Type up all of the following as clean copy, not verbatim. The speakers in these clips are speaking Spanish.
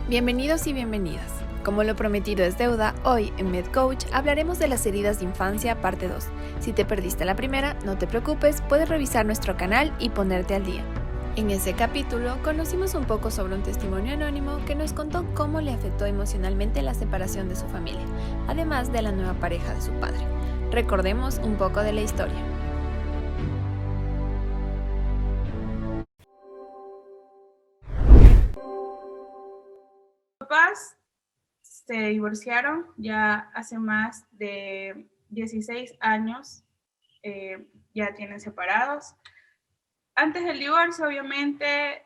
Bienvenidos y bienvenidas. Como lo prometido es deuda, hoy en MedCoach hablaremos de las heridas de infancia parte 2. Si te perdiste la primera, no te preocupes, puedes revisar nuestro canal y ponerte al día. En ese capítulo conocimos un poco sobre un testimonio anónimo que nos contó cómo le afectó emocionalmente la separación de su familia, además de la nueva pareja de su padre. Recordemos un poco de la historia. Papás se divorciaron ya hace más de 16 años, ya tienen separados. Antes del divorcio, obviamente,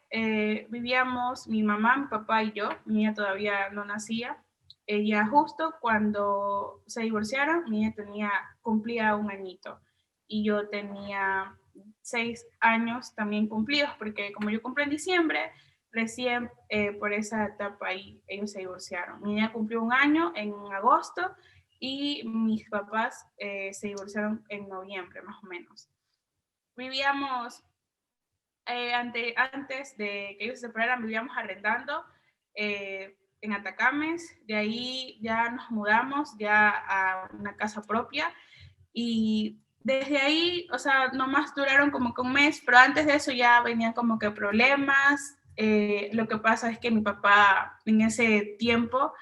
vivíamos mi mamá, mi papá y yo. Mi niña todavía no nacía. Ella justo cuando se divorciaron, mi niña cumplía 1 añito y yo tenía 6 años también cumplidos, porque como yo cumplo en diciembre, recién por esa etapa ahí ellos se divorciaron. Mi niña cumplió 1 año en agosto y mis papás se divorciaron en noviembre, más o menos. Vivíamos antes de que ellos se separaran, vivíamos arrendando en Atacames. De ahí ya nos mudamos ya a una casa propia y desde ahí, o sea, nomás duraron como que 1 mes, pero antes de eso ya venían como que problemas. Lo que pasa es que mi papá en ese tiempo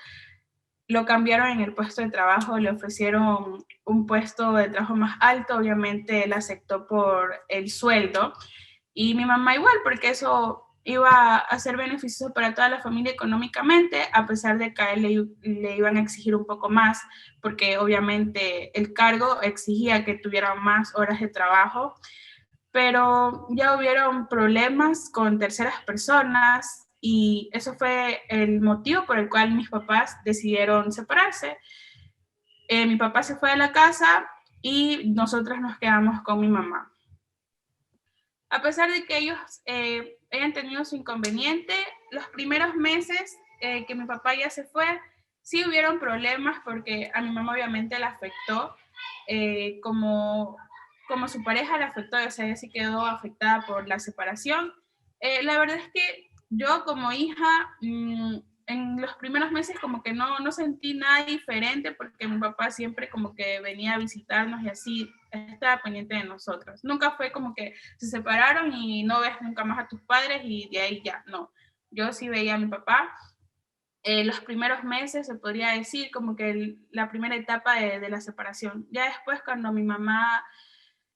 lo cambiaron en el puesto de trabajo, le ofrecieron un puesto de trabajo más alto, obviamente él aceptó por el sueldo. Y mi mamá igual, porque eso iba a ser beneficioso para toda la familia económicamente, a pesar de que a él le iban a exigir un poco más, porque obviamente el cargo exigía que tuviera más horas de trabajo, pero ya hubieron problemas con terceras personas y eso fue el motivo por el cual mis papás decidieron separarse. Mi papá se fue de la casa y nosotras nos quedamos con mi mamá. A pesar de que ellos hayan tenido su inconveniente, los primeros meses que mi papá ya se fue, sí hubieron problemas porque a mi mamá obviamente le afectó, como su pareja le afectó, o sea, ella sí quedó afectada por la separación. La verdad es que yo como hija, en los primeros meses como que no sentí nada diferente porque mi papá siempre como que venía a visitarnos y así estaba pendiente de nosotros. Nunca fue como que se separaron y no ves nunca más a tus padres y de ahí ya, no. Yo sí veía a mi papá. Los primeros meses, se podría decir, como que la primera etapa de la separación. Ya después, cuando mi mamá,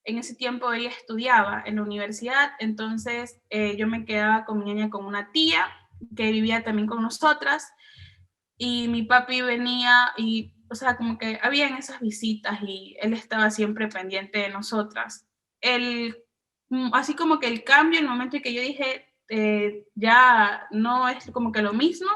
en ese tiempo ella estudiaba en la universidad, entonces yo me quedaba con mi niña con una tía que vivía también con nosotras y mi papi venía y, o sea, como que habían esas visitas y él estaba siempre pendiente de nosotras. Así como que el cambio, el momento en que yo dije, ya no es como que lo mismo,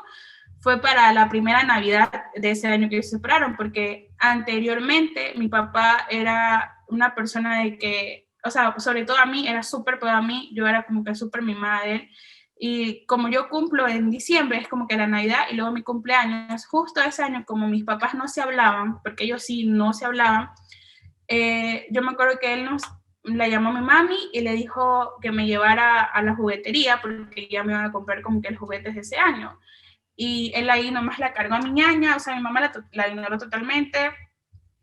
fue para la primera Navidad de ese año que se separaron, porque anteriormente mi papá era una persona de que, o sea, sobre todo a mí, era súper pegado a mí, yo era como que súper mimada de él, y como yo cumplo en diciembre, es como que la Navidad y luego mi cumpleaños, justo ese año, como mis papás no se hablaban, porque ellos sí no se hablaban, yo me acuerdo que él la llamó a mi mami y le dijo que me llevara a la juguetería porque ya me iban a comprar como que los juguetes de ese año. Y él ahí nomás la cargó a mi ñaña, o sea, mi mamá la ignoró totalmente,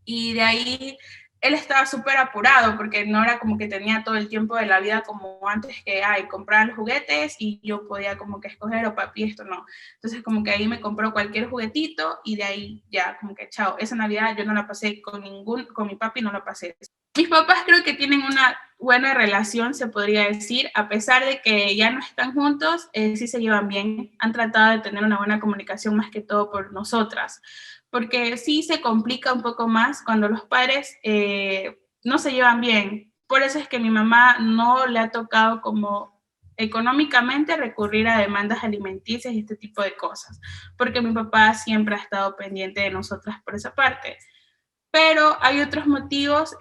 y de ahí él estaba súper apurado porque no era como que tenía todo el tiempo de la vida como antes, que comprar los juguetes y yo podía como que escoger, o papi, esto no. Entonces como que ahí me compró cualquier juguetito y de ahí ya como que chao. Esa Navidad yo no la pasé con mi papi no la pasé. Mis papás creo que tienen una buena relación, se podría decir, a pesar de que ya no están juntos, sí se llevan bien, han tratado de tener una buena comunicación más que todo por nosotras, porque sí se complica un poco más cuando los padres no se llevan bien. Por eso es que mi mamá no le ha tocado como económicamente recurrir a demandas alimenticias y este tipo de cosas, porque mi papá siempre ha estado pendiente de nosotras por esa parte. Pero hay otros motivos,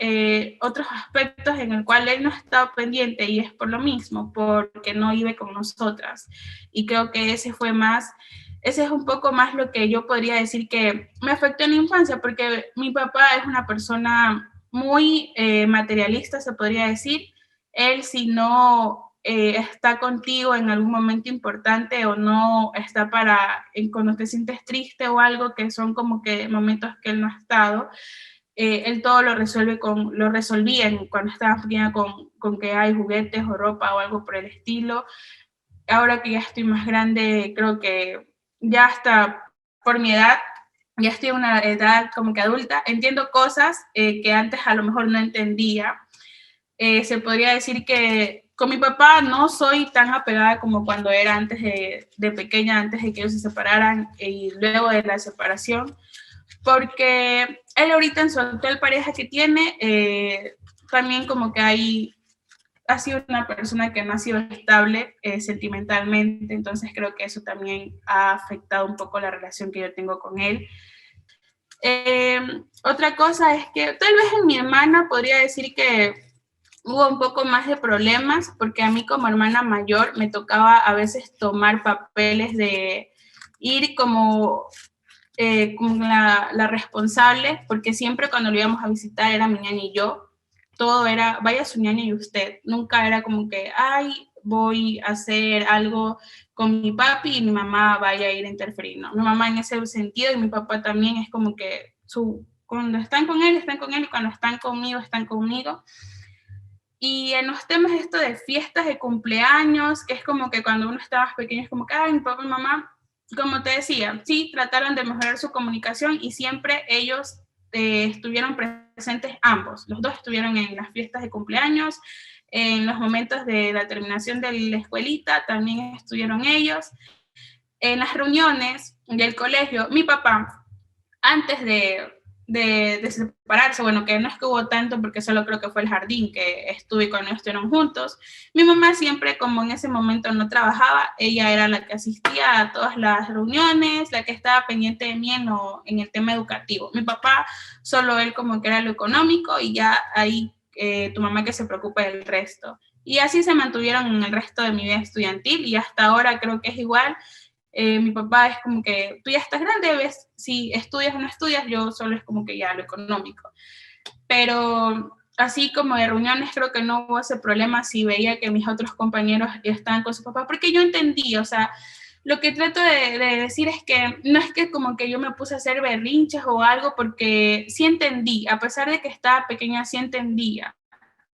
otros aspectos en el cual él no está pendiente y es por lo mismo, porque no vive con nosotras. Y creo que ese es un poco más lo que yo podría decir que me afectó en la infancia, porque mi papá es una persona muy materialista, se podría decir. Él, si no está contigo en algún momento importante o no está cuando te sientes triste o algo, que son como que momentos que él no ha estado. Él todo lo resolvía cuando estaba pequeña con que hay juguetes o ropa o algo por el estilo. Ahora que ya estoy más grande, creo que ya hasta por mi edad, ya estoy en una edad como que adulta, entiendo cosas que antes a lo mejor no entendía. Se podría decir que con mi papá no soy tan apegada como cuando era antes de pequeña, antes de que ellos se separaran y luego de la separación, porque él ahorita en su actual pareja que tiene, también como que ha sido una persona que no ha sido estable sentimentalmente, entonces creo que eso también ha afectado un poco la relación que yo tengo con él. Otra cosa es que tal vez en mi hermana podría decir que hubo un poco más de problemas, porque a mí como hermana mayor me tocaba a veces tomar papeles de ir como la responsable, porque siempre cuando lo íbamos a visitar era mi ñaña y yo, todo era, vaya su ñaña y usted, nunca era como que, ay, voy a hacer algo con mi papi y mi mamá vaya a ir a interferir, no, mi mamá en ese sentido y mi papá también es como que cuando están con él y cuando están conmigo, están conmigo. Y en los temas esto de fiestas de cumpleaños, que es como que cuando uno está más pequeño es como que, ay, mi papá y mamá, como te decía, sí, trataron de mejorar su comunicación y siempre ellos estuvieron presentes ambos. Los dos estuvieron en las fiestas de cumpleaños, en los momentos de la terminación de la escuelita también estuvieron ellos. En las reuniones del colegio, mi papá, antes de separarse, bueno, que no es que hubo tanto porque solo creo que fue el jardín que estuve cuando estuvieron juntos, mi mamá siempre, como en ese momento no trabajaba, ella era la que asistía a todas las reuniones, la que estaba pendiente de mí en el tema educativo. Mi papá, solo él como que era lo económico y ya ahí tu mamá que se preocupa del resto. Y así se mantuvieron en el resto de mi vida estudiantil y hasta ahora creo que es igual. Mi papá es como que tú ya estás grande, ves si estudias o no estudias, yo solo es como que ya lo económico. Pero así como de reuniones creo que no hubo ese problema si veía que mis otros compañeros estaban con su papá, porque yo entendí, o sea, lo que trato de decir es que no es que como que yo me puse a hacer berrinches o algo, porque sí entendí, a pesar de que estaba pequeña, sí entendía,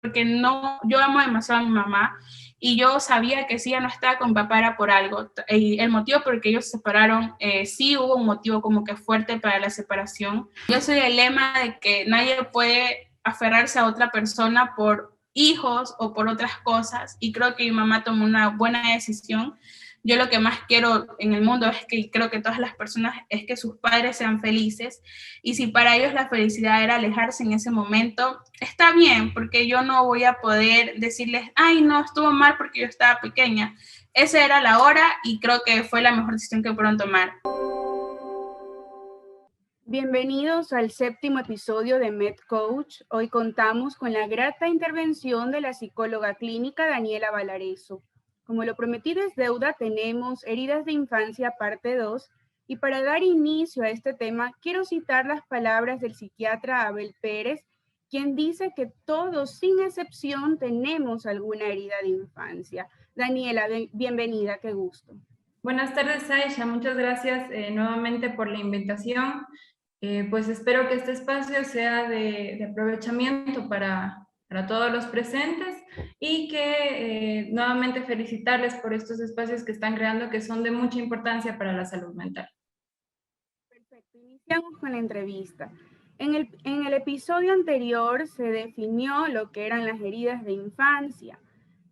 porque no, yo amo demasiado a mi mamá y yo sabía que si ella no estaba con mi papá era por algo. Y el motivo por el que ellos se separaron, sí hubo un motivo como que fuerte para la separación. Yo soy del lema de que nadie puede aferrarse a otra persona por hijos o por otras cosas y creo que mi mamá tomó una buena decisión. Yo lo que más quiero en el mundo es que creo que todas las personas es que sus padres sean felices y si para ellos la felicidad era alejarse en ese momento, está bien, porque yo no voy a poder decirles, ay, no, estuvo mal porque yo estaba pequeña. Esa era la hora y creo que fue la mejor decisión que pudieron tomar. Bienvenidos al 7º episodio de MedCoach. Hoy contamos con la grata intervención de la psicóloga clínica Daniela Valareso. Como lo prometido es deuda, tenemos Heridas de Infancia, parte 2, y para dar inicio a este tema, quiero citar las palabras del psiquiatra Abel Pérez, quien dice que todos, sin excepción, tenemos alguna herida de infancia. Daniela, bienvenida, qué gusto. Buenas tardes, Aisha. Muchas gracias nuevamente por la invitación. Pues espero que este espacio sea de aprovechamiento para todos los presentes y que nuevamente felicitarles por estos espacios que están creando que son de mucha importancia para la salud mental. Perfecto, iniciamos con la entrevista. En el episodio anterior se definió lo que eran las heridas de infancia.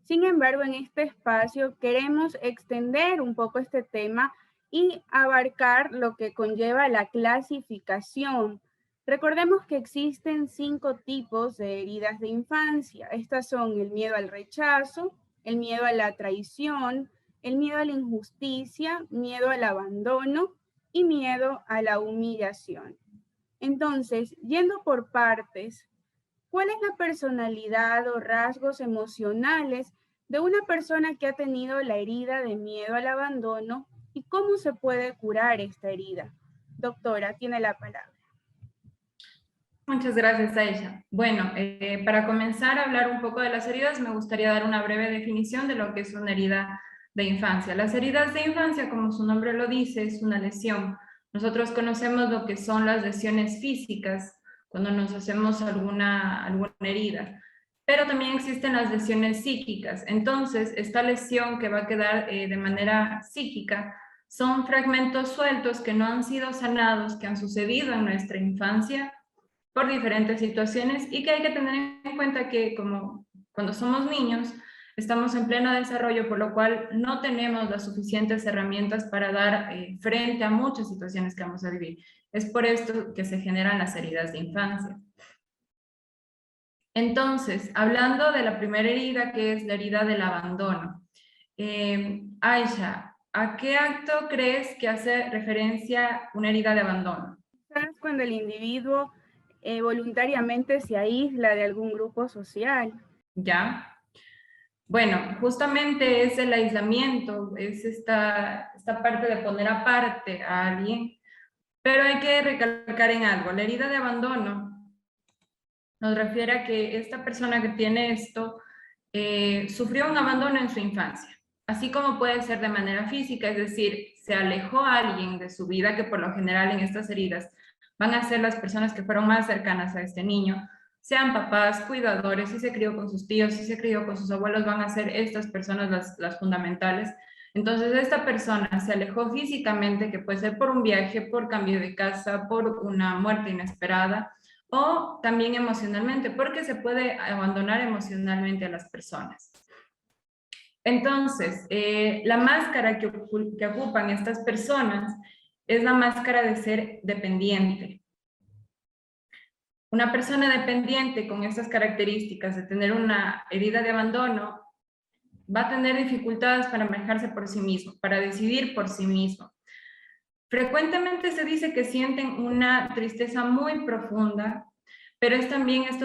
Sin embargo, en este espacio queremos extender un poco este tema y abarcar lo que conlleva la clasificación. Recordemos que existen 5 tipos de heridas de infancia. Estas son el miedo al rechazo, el miedo a la traición, el miedo a la injusticia, miedo al abandono y miedo a la humillación. Entonces, yendo por partes, ¿cuál es la personalidad o rasgos emocionales de una persona que ha tenido la herida de miedo al abandono y cómo se puede curar esta herida? Doctora, tiene la palabra. Muchas gracias, Aisha. Bueno, para comenzar a hablar un poco de las heridas, me gustaría dar una breve definición de lo que es una herida de infancia. Las heridas de infancia, como su nombre lo dice, es una lesión. Nosotros conocemos lo que son las lesiones físicas, cuando nos hacemos alguna herida, pero también existen las lesiones psíquicas. Entonces, esta lesión que va a quedar de manera psíquica son fragmentos sueltos que no han sido sanados, que han sucedido en nuestra infancia por diferentes situaciones y que hay que tener en cuenta que como cuando somos niños estamos en pleno desarrollo, por lo cual no tenemos las suficientes herramientas para dar frente a muchas situaciones que vamos a vivir. Es por esto que se generan las heridas de infancia. Entonces, hablando de la primera herida, que es la herida del abandono. Aisha, ¿a qué acto crees que hace referencia una herida de abandono? Quizás cuando el individuo voluntariamente se aísla de algún grupo social. ¿Ya? Bueno, justamente es el aislamiento, es esta parte de poner aparte a alguien, pero hay que recalcar en algo, la herida de abandono nos refiere a que esta persona que tiene esto sufrió un abandono en su infancia, así como puede ser de manera física, es decir, se alejó a alguien de su vida, que por lo general en estas heridas van a ser las personas que fueron más cercanas a este niño, sean papás, cuidadores, si se crió con sus tíos, si se crió con sus abuelos, van a ser estas personas las fundamentales. Entonces, esta persona se alejó físicamente, que puede ser por un viaje, por cambio de casa, por una muerte inesperada, o también emocionalmente, porque se puede abandonar emocionalmente a las personas. Entonces, la máscara que ocupan estas personas es la máscara de ser dependiente. Una persona dependiente con estas características de tener una herida de abandono va a tener dificultades para manejarse por sí mismo, para decidir por sí mismo. Frecuentemente se dice que sienten una tristeza muy profunda, pero esto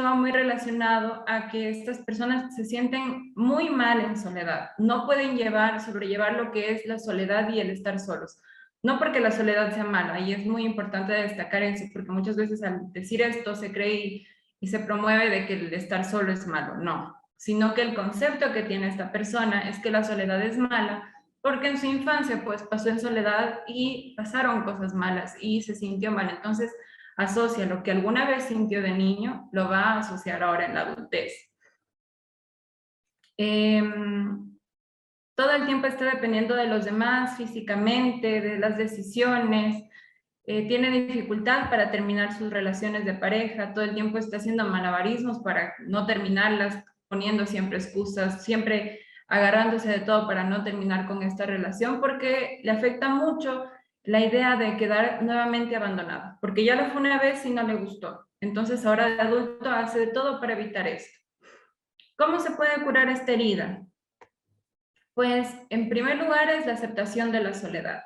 va muy relacionado a que estas personas se sienten muy mal en soledad. No pueden sobrellevar lo que es la soledad y el estar solos. No porque la soledad sea mala, y es muy importante destacar eso, porque muchas veces al decir esto se cree y se promueve de que el estar solo es malo. No, sino que el concepto que tiene esta persona es que la soledad es mala, porque en su infancia pues pasó en soledad y pasaron cosas malas y se sintió mal. Entonces asocia lo que alguna vez sintió de niño, lo va a asociar ahora en la adultez. Todo el tiempo está dependiendo de los demás físicamente, de las decisiones, tiene dificultad para terminar sus relaciones de pareja, todo el tiempo está haciendo malabarismos para no terminarlas, poniendo siempre excusas, siempre agarrándose de todo para no terminar con esta relación, porque le afecta mucho la idea de quedar nuevamente abandonado, porque ya lo fue una vez y no le gustó. Entonces ahora de adulto hace de todo para evitar esto. ¿Cómo se puede curar esta herida? Pues en primer lugar es la aceptación de la soledad.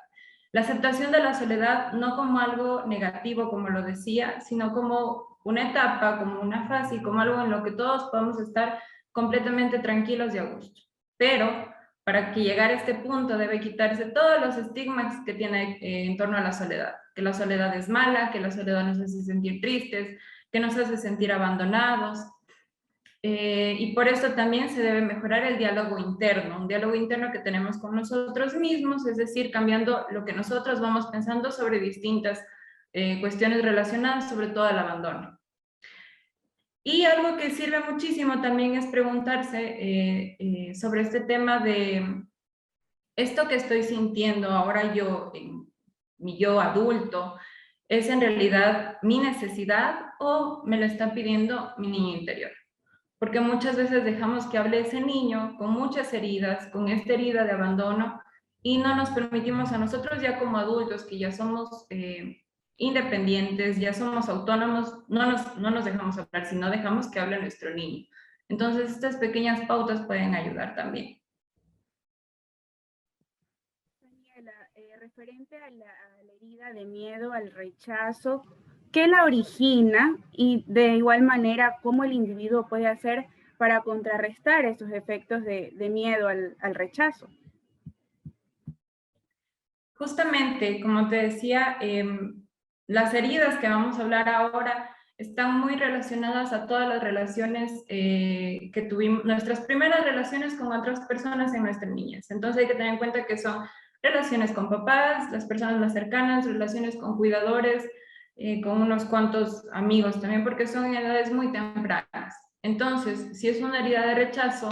La aceptación de la soledad no como algo negativo, como lo decía, sino como una etapa, como una fase y como algo en lo que todos podemos estar completamente tranquilos y a gusto. Pero para que llegar a este punto debe quitarse todos los estigmas que tiene en torno a la soledad. Que la soledad es mala, que la soledad nos hace sentir tristes, que nos hace sentir abandonados. Y por eso también se debe mejorar el diálogo interno, un diálogo interno que tenemos con nosotros mismos, es decir, cambiando lo que nosotros vamos pensando sobre distintas cuestiones relacionadas, sobre todo al abandono. Y algo que sirve muchísimo también es preguntarse sobre este tema de esto que estoy sintiendo ahora yo, mi yo adulto, ¿es en realidad mi necesidad o me lo está pidiendo mi niño interior? Porque muchas veces dejamos que hable ese niño con muchas heridas, con esta herida de abandono, y no nos permitimos a nosotros ya como adultos, que ya somos independientes, ya somos autónomos, no nos dejamos hablar, sino dejamos que hable nuestro niño. Entonces estas pequeñas pautas pueden ayudar también. Daniela, referente a la herida de miedo, al rechazo, ¿qué la origina? Y de igual manera, ¿cómo el individuo puede hacer para contrarrestar esos efectos de miedo al rechazo? Justamente, como te decía, las heridas que vamos a hablar ahora están muy relacionadas a todas las relaciones que tuvimos, nuestras primeras relaciones con otras personas en nuestra niñez. Entonces hay que tener en cuenta que son relaciones con papás, las personas más cercanas, relaciones con cuidadores, con unos cuantos amigos también, porque son en edades muy tempranas. Entonces, si es una herida de rechazo,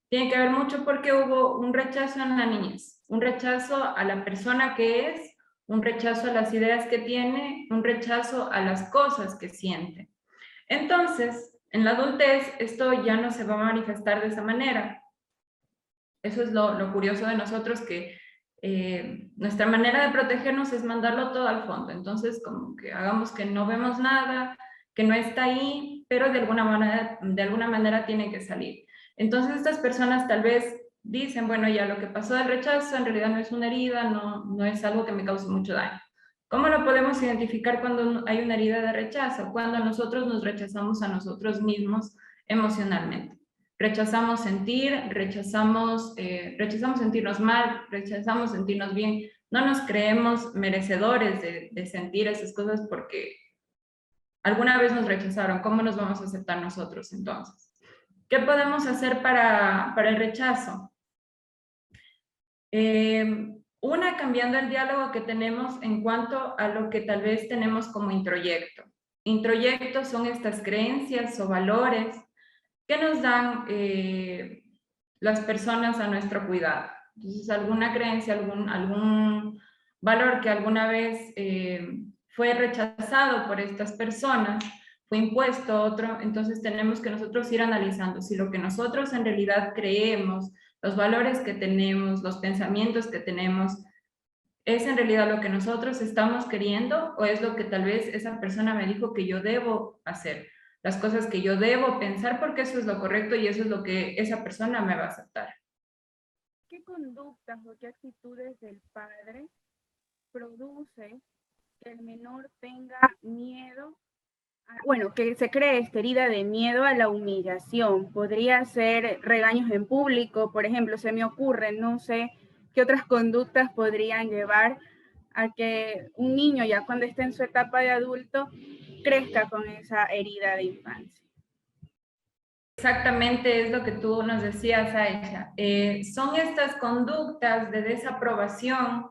tiene que ver mucho porque hubo un rechazo en la niñez, un rechazo a la persona que es, un rechazo a las ideas que tiene, un rechazo a las cosas que siente. Entonces, en la adultez, esto ya no se va a manifestar de esa manera. Eso es lo curioso de nosotros, que nuestra manera de protegernos es mandarlo todo al fondo. Entonces, como que hagamos que no vemos nada, que no está ahí, pero de alguna manera tiene que salir. Entonces, estas personas tal vez dicen, bueno, ya lo que pasó del rechazo en realidad no es una herida, no es algo que me cause mucho daño. ¿Cómo lo podemos identificar cuando hay una herida de rechazo? Cuando nosotros nos rechazamos a nosotros mismos emocionalmente. Rechazamos sentir, rechazamos sentirnos mal, rechazamos sentirnos bien. No nos creemos merecedores de sentir esas cosas porque alguna vez nos rechazaron. ¿Cómo nos vamos a aceptar nosotros entonces? ¿Qué podemos hacer para el rechazo? Una, cambiando el diálogo que tenemos en cuanto a lo que tal vez tenemos como introyecto. Introyectos son estas creencias o valores que nos dan las personas a nuestro cuidado. Entonces, alguna creencia, algún valor que alguna vez fue rechazado por estas personas, fue impuesto otro, entonces tenemos que nosotros ir analizando si lo que nosotros en realidad creemos, los valores que tenemos, los pensamientos que tenemos, ¿es en realidad lo que nosotros estamos queriendo o es lo que tal vez esa persona me dijo que yo debo hacer? Las cosas que yo debo pensar porque eso es lo correcto y eso es lo que esa persona me va a aceptar. ¿Qué conductas o qué actitudes del padre produce que el menor tenga miedo? Bueno, que se cree esta herida de miedo a la humillación. Podría ser regaños en público, por ejemplo, se me ocurre, no sé qué otras conductas podrían llevar a que un niño ya cuando esté en su etapa de adulto crezca con esa herida de infancia. Exactamente es lo que tú nos decías, Aisha. Son estas conductas de desaprobación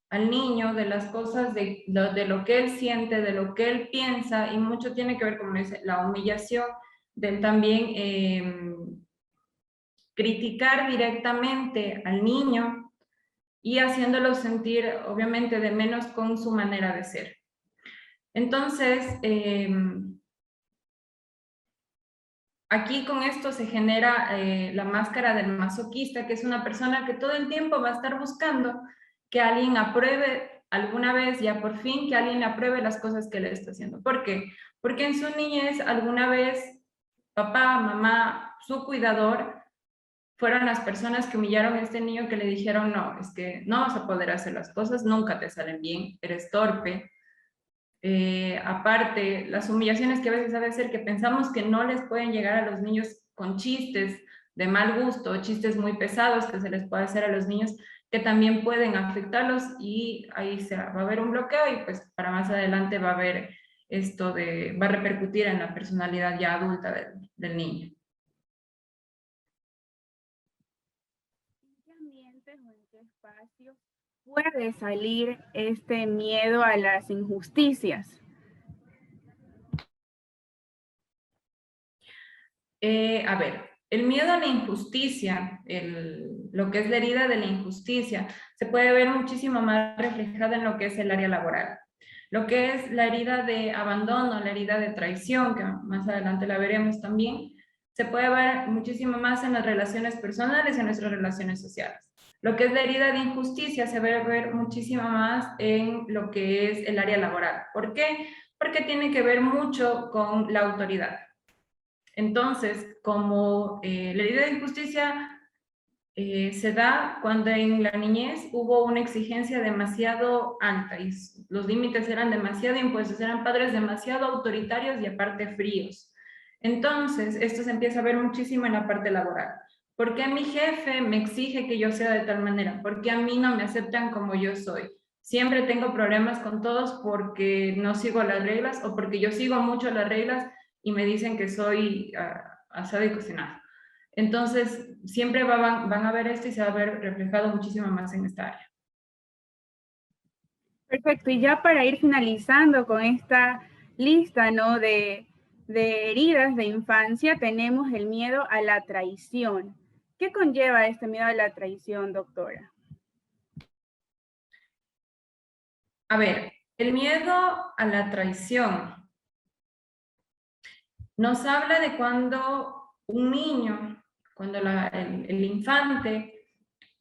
al niño de las cosas, de lo que él siente, de lo que él piensa, y mucho tiene que ver, como dice, la humillación, del también criticar directamente al niño y haciéndolo sentir, obviamente, de menos con su manera de ser. Entonces, aquí con esto se genera la máscara del masoquista, que es una persona que todo el tiempo va a estar buscando que alguien apruebe alguna vez, ya por fin, que alguien apruebe las cosas que le está haciendo. ¿Por qué? Porque en su niñez alguna vez papá, mamá, su cuidador, fueron las personas que humillaron a este niño, que le dijeron, no, es que no vas a poder hacer las cosas, nunca te salen bien, eres torpe. Aparte, las humillaciones que a veces debe ser que pensamos que no les pueden llegar a los niños con chistes de mal gusto, chistes muy pesados que se les puede hacer a los niños, que también pueden afectarlos, y ahí va a haber un bloqueo y pues para más adelante va a haber va a repercutir en la personalidad ya adulta del niño. ¿En qué ambientes o en qué espacios puede salir este miedo a las injusticias? A ver, el miedo a la injusticia, lo que es la herida de la injusticia, se puede ver muchísimo más reflejada en lo que es el área laboral. Lo que es la herida de abandono, la herida de traición, que más adelante la veremos también, se puede ver muchísimo más en las relaciones personales y en nuestras relaciones sociales. Lo que es la herida de injusticia se va a ver muchísimo más en lo que es el área laboral. ¿Por qué? Porque tiene que ver mucho con la autoridad. Entonces, como la herida de injusticia se da cuando en la niñez hubo una exigencia demasiado alta y los límites eran demasiado impuestos, eran padres demasiado autoritarios y aparte fríos. Entonces, esto se empieza a ver muchísimo en la parte laboral. ¿Por qué mi jefe me exige que yo sea de tal manera? ¿Por qué a mí no me aceptan como yo soy? Siempre tengo problemas con todos porque no sigo las reglas o porque yo sigo mucho las reglas y me dicen que soy asado y cocinado. Entonces, siempre van a ver esto y se va a ver reflejado muchísimo más en esta área. Perfecto, y ya para ir finalizando con esta lista, ¿no?, de heridas de infancia, tenemos el miedo a la traición. ¿Qué conlleva este miedo a la traición, doctora? A ver, el miedo a la traición nos habla de cuando un niño, cuando el infante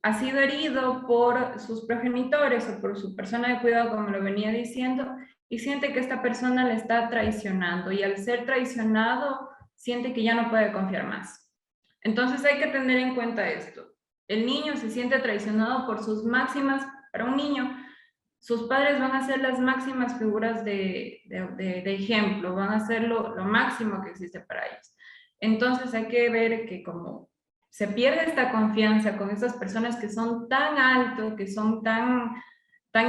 ha sido herido por sus progenitores o por su persona de cuidado, como lo venía diciendo, y siente que esta persona le está traicionando, y al ser traicionado siente que ya no puede confiar más. Entonces hay que tener en cuenta esto. El niño se siente traicionado por sus máximas, para un niño, sus padres van a ser las máximas figuras de ejemplo, van a ser lo máximo que existe para ellos. Entonces hay que ver que como se pierde esta confianza con esas personas que son tan altos, que son tan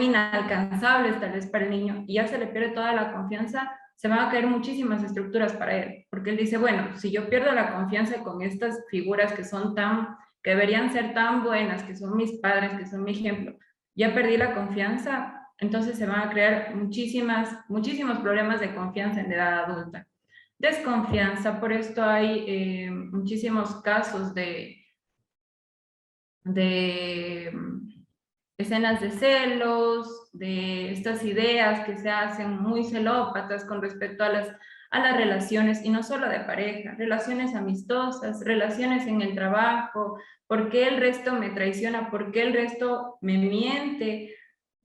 inalcanzables tal vez para el niño, y ya se le pierde toda la confianza, se van a caer muchísimas estructuras para él, porque él dice, bueno, si yo pierdo la confianza con estas figuras que deberían ser tan buenas, que son mis padres, que son mi ejemplo, ya perdí la confianza, entonces se van a crear muchísimos problemas de confianza en la edad adulta. Desconfianza, por esto hay muchísimos casos de escenas de celos, de estas ideas que se hacen muy celópatas con respecto a las relaciones, y no solo de pareja, relaciones amistosas, relaciones en el trabajo, por qué el resto me traiciona, por qué el resto me miente,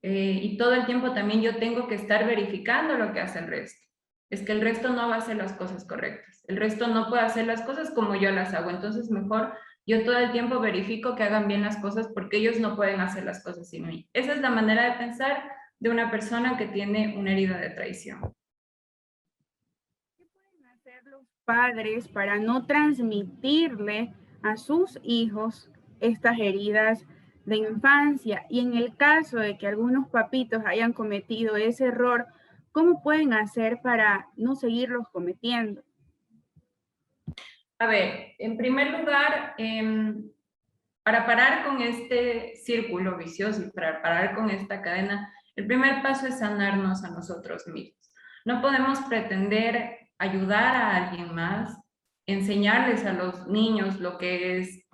y todo el tiempo también yo tengo que estar verificando lo que hace el resto. Es que el resto no va a hacer las cosas correctas, el resto no puede hacer las cosas como yo las hago, entonces mejor yo todo el tiempo verifico que hagan bien las cosas porque ellos no pueden hacer las cosas sin mí. Esa es la manera de pensar de una persona que tiene una herida de traición. ¿Qué pueden hacer los padres para no transmitirle a sus hijos estas heridas de infancia? Y en el caso de que algunos papitos hayan cometido ese error, ¿cómo pueden hacer para no seguirlos cometiendo? A ver, en primer lugar, para parar con este círculo vicioso y para parar con esta cadena, el primer paso es sanarnos a nosotros mismos. No podemos pretender ayudar a alguien más, enseñarles a los niños lo que es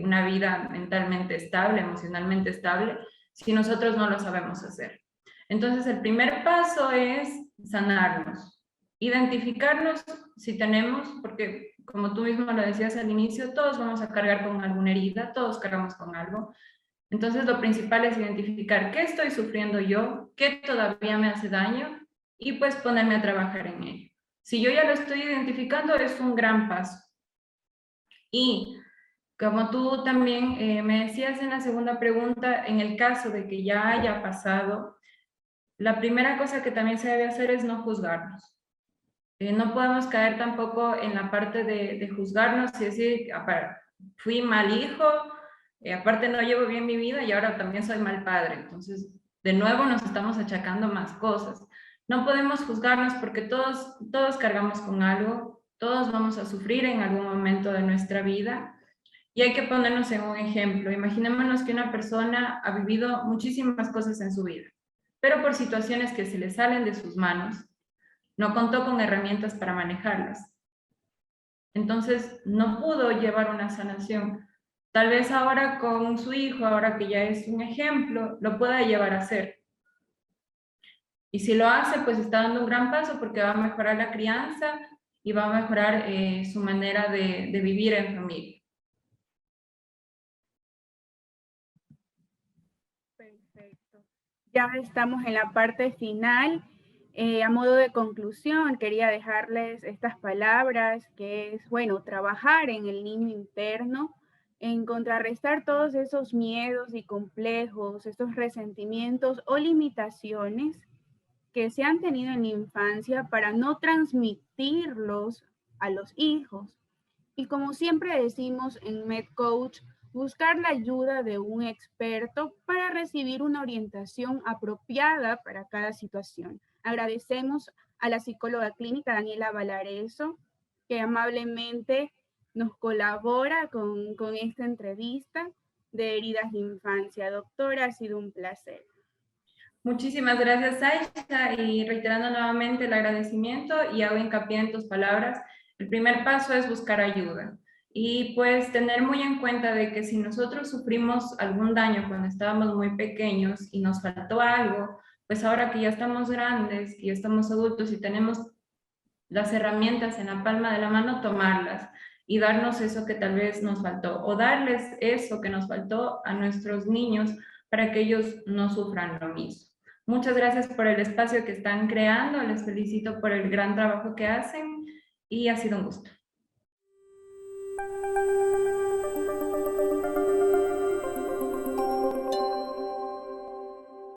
una vida mentalmente estable, emocionalmente estable, si nosotros no lo sabemos hacer. Entonces, el primer paso es sanarnos, identificarnos si tenemos, porque como tú mismo lo decías al inicio, todos vamos a cargar con alguna herida, todos cargamos con algo. Entonces, lo principal es identificar qué estoy sufriendo yo, qué todavía me hace daño, y pues ponerme a trabajar en ello. Si yo ya lo estoy identificando, es un gran paso. Y como tú también me decías en la segunda pregunta, en el caso de que ya haya pasado, la primera cosa que también se debe hacer es no juzgarnos. No podemos caer tampoco en la parte de juzgarnos y decir, fui mal hijo, aparte no llevo bien mi vida y ahora también soy mal padre. Entonces, de nuevo nos estamos achacando más cosas. No podemos juzgarnos porque todos cargamos con algo, todos vamos a sufrir en algún momento de nuestra vida y hay que ponernos en un ejemplo. Imaginémonos que una persona ha vivido muchísimas cosas en su vida, pero por situaciones que se le salen de sus manos, no contó con herramientas para manejarlas. Entonces, no pudo llevar una sanación. Tal vez ahora con su hijo, ahora que ya es un ejemplo, lo pueda llevar a hacer. Y si lo hace, pues está dando un gran paso porque va a mejorar la crianza y va a mejorar su manera de vivir en familia. Perfecto. Ya estamos en la parte final. A modo de conclusión, quería dejarles estas palabras, que es, bueno, trabajar en el niño interno, en contrarrestar todos esos miedos y complejos, estos resentimientos o limitaciones que se han tenido en la infancia para no transmitirlos a los hijos. Y como siempre decimos en MedCoach, buscar la ayuda de un experto para recibir una orientación apropiada para cada situación. Agradecemos a la psicóloga clínica Daniela Valareso, que amablemente nos colabora con esta entrevista de heridas de infancia. Doctora, ha sido un placer. Muchísimas gracias, Aisha, y reiterando nuevamente el agradecimiento y hago hincapié en tus palabras. El primer paso es buscar ayuda y pues tener muy en cuenta de que si nosotros sufrimos algún daño cuando estábamos muy pequeños y nos faltó algo, pues ahora que ya estamos grandes, que ya estamos adultos y tenemos las herramientas en la palma de la mano, tomarlas y darnos eso que tal vez nos faltó o darles eso que nos faltó a nuestros niños para que ellos no sufran lo mismo. Muchas gracias por el espacio que están creando, les felicito por el gran trabajo que hacen y ha sido un gusto.